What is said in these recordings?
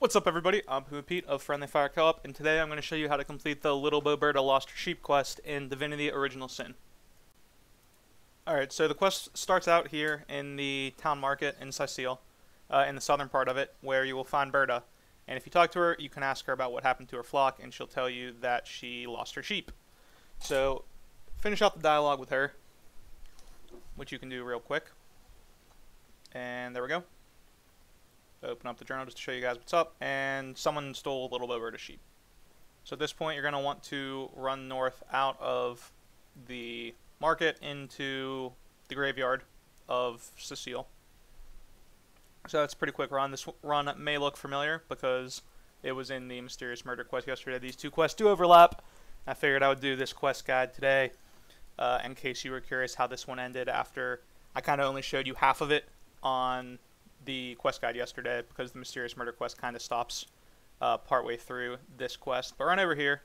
What's up, everybody? I'm PumaPete of Friendly Fire Co-op, and today I'm going to show you how to complete the Little Berta Lost Her Sheep quest in Divinity Original Sin. Alright, so the quest starts out here in the town market in Cecile, in the southern part of it, where you will find Berta. And if you talk to her, you can ask her about what happened to her flock, and she'll tell you that she lost her sheep. So, finish out the dialogue with her, which you can do real quick. And there we go. Open up the journal just to show you guys what's up, and someone stole a Little Berta sheep. So at this point, you're going to want to run north out of the market into the graveyard of Cecile. So that's a pretty quick run. This run may look familiar because it was in the Mysterious Murder quest yesterday. These two quests do overlap. I figured I would do this quest guide today in case you were curious how this one ended after I kind of only showed you half of it on the quest guide yesterday, because the Mysterious Murder quest kind of stops partway through this quest. But run over here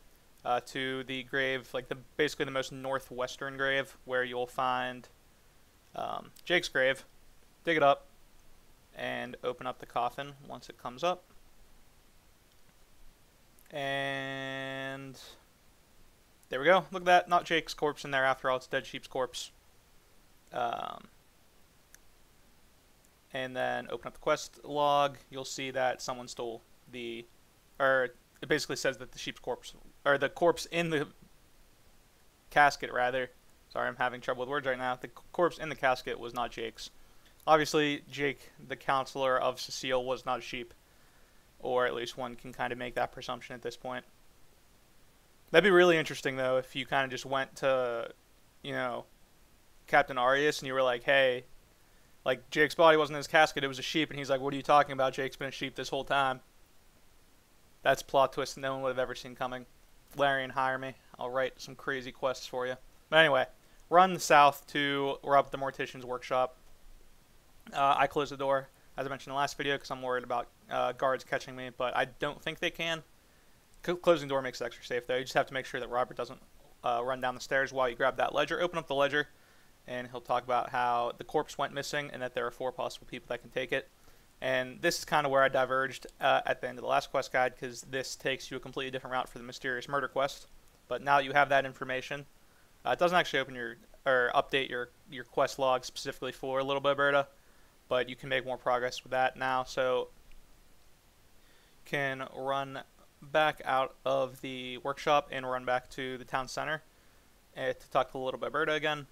to the grave, like basically the most northwestern grave, where you'll find Jake's grave. Dig it up and open up the coffin once it comes up. And there we go. Look at that. Not Jake's corpse in there after all. It's dead sheep's corpse. And then open up the quest log. You'll see that someone stole or it basically says that the sheep's corpse, or the corpse in the casket rather. Sorry, I'm having trouble with words right now. The corpse in the casket was not Jake's. Obviously, Jake, the counselor of Cecile, was not a sheep. Or at least one can kind of make that presumption at this point. That'd be really interesting, though, if you kind of just went to, you know, Captain Arias and you were like, hey, like, Jake's body wasn't in his casket, it was a sheep, and he's like, what are you talking about? Jake's been a sheep this whole time. That's a plot twist no one would have ever seen coming. Larian, hire me. I'll write some crazy quests for you. But anyway, run south to rob the Mortician's workshop. I closed the door, as I mentioned in the last video, because I'm worried about guards catching me, but I don't think they can. Closing the door makes it extra safe, though. You just have to make sure that Robert doesn't run down the stairs while you grab that ledger. Open up the ledger, and he'll talk about how the corpse went missing and that there are 4 possible people that can take it. And this is kind of where I diverged at the end of the last quest guide, because this takes you a completely different route for the Mysterious Murder quest. But now that you have that information, it doesn't actually open or update your quest log specifically for Little Berta, but you can make more progress with that now. So you can run back out of the workshop and run back to the town center to talk to Little Berta again.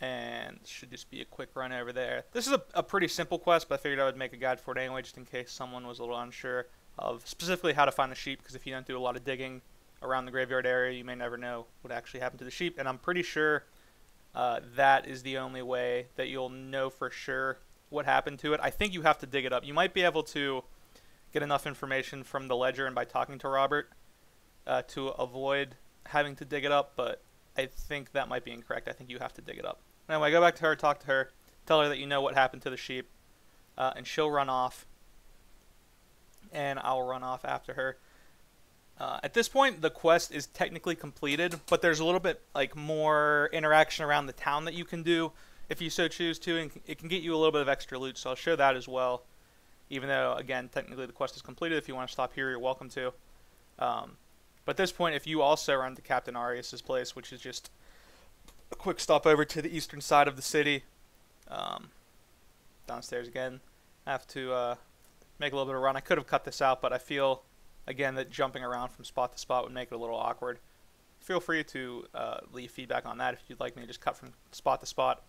And should just be a quick run over there. This is a pretty simple quest, but I figured I would make a guide for it anyway, just in case someone was a little unsure of specifically how to find the sheep, because if you don't do a lot of digging around the graveyard area, you may never know what actually happened to the sheep. And I'm pretty sure that is the only way that you'll know for sure what happened to it. I think you have to dig it up. You might be able to get enough information from the ledger and by talking to Robert to avoid having to dig it up, but I think that might be incorrect. I think you have to dig it up. Anyway, go back to her, talk to her, tell her that you know what happened to the sheep, and she'll run off, and I'll run off after her. At this point, the quest is technically completed, but there's a little bit like more interaction around the town that you can do if you so choose to, and it can get you a little bit of extra loot, so I'll show that as well. Even though, again, technically the quest is completed. If you want to stop here, you're welcome to. But at this point, if you also run to Captain Arias' place, which is just a quick stop over to the eastern side of the city, downstairs again, I have to make a little bit of a run. I could have cut this out, but I feel, again, that jumping around from spot to spot would make it a little awkward. Feel free to leave feedback on that if you'd like me to just cut from spot to spot.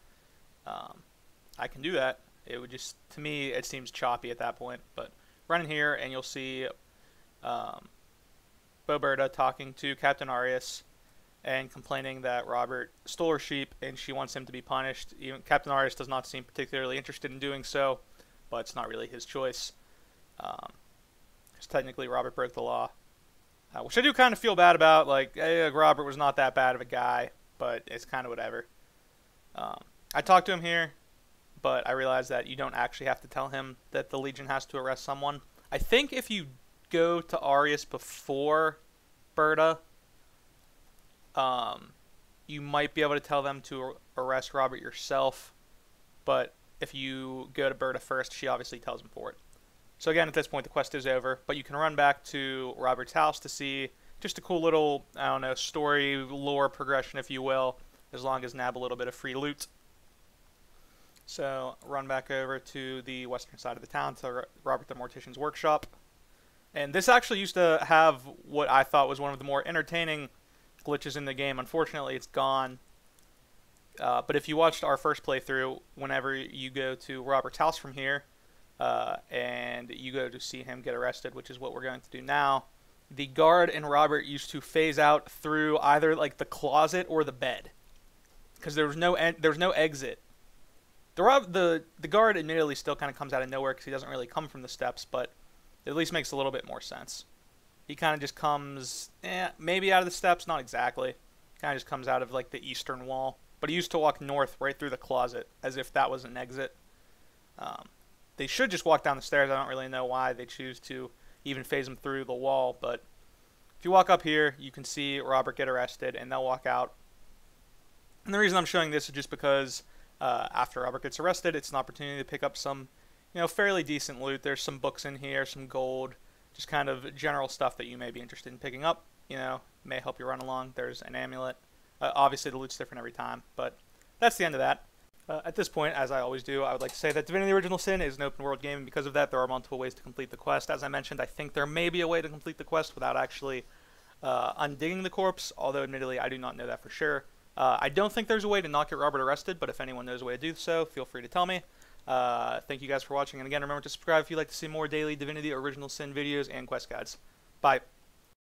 I can do that. It would just, to me, it seems choppy at that point. But run in here and you'll see Berta talking to Captain Arias and complaining that Robert stole her sheep and she wants him to be punished. Even Captain Arias does not seem particularly interested in doing so, but it's not really his choice. Because technically Robert broke the law. Which I do kind of feel bad about. Like, hey, Robert was not that bad of a guy, but it's kind of whatever. I talked to him here, but I realized that you don't actually have to tell him that the Legion has to arrest someone. I think if you go to Arias before Berta, you might be able to tell them to arrest Robert yourself, but if you go to Berta first, she obviously tells him for it. So again, at this point, the quest is over, but you can run back to Robert's house to see just a cool little, I don't know, story, lore progression, if you will, as long as nab a little bit of free loot. So run back over to the western side of the town to Robert the Mortician's workshop. And this actually used to have what I thought was one of the more entertaining glitches in the game. Unfortunately, it's gone. But if you watched our first playthrough, whenever you go to Robert's house from here, and you go to see him get arrested, which is what we're going to do now, the guard and Robert used to phase out through either like the closet or the bed, because there was no exit. The guard admittedly still kind of comes out of nowhere because he doesn't really come from the steps, but it at least makes a little bit more sense. He kind of just comes, maybe out of the steps, not exactly. Kind of just comes out of like the eastern wall. But he used to walk north right through the closet as if that was an exit. They should just walk down the stairs. I don't really know why they choose to even phase him through the wall. But if you walk up here, you can see Robert get arrested, and they'll walk out. And the reason I'm showing this is just because after Robert gets arrested, it's an opportunity to pick up some, fairly decent loot. There's some books in here, some gold, just kind of general stuff that you may be interested in picking up. May help you run along. There's an amulet. Obviously, the loot's different every time, but that's the end of that. At this point, as I always do, I would like to say that Divinity Original Sin is an open world game, and because of that, there are multiple ways to complete the quest. As I mentioned, I think there may be a way to complete the quest without actually undigging the corpse, although admittedly, I do not know that for sure. I don't think there's a way to not get Robert arrested, but if anyone knows a way to do so, feel free to tell me. Thank you guys for watching, and again, remember to subscribe if you'd like to see more daily Divinity Original Sin videos and quest guides. Bye.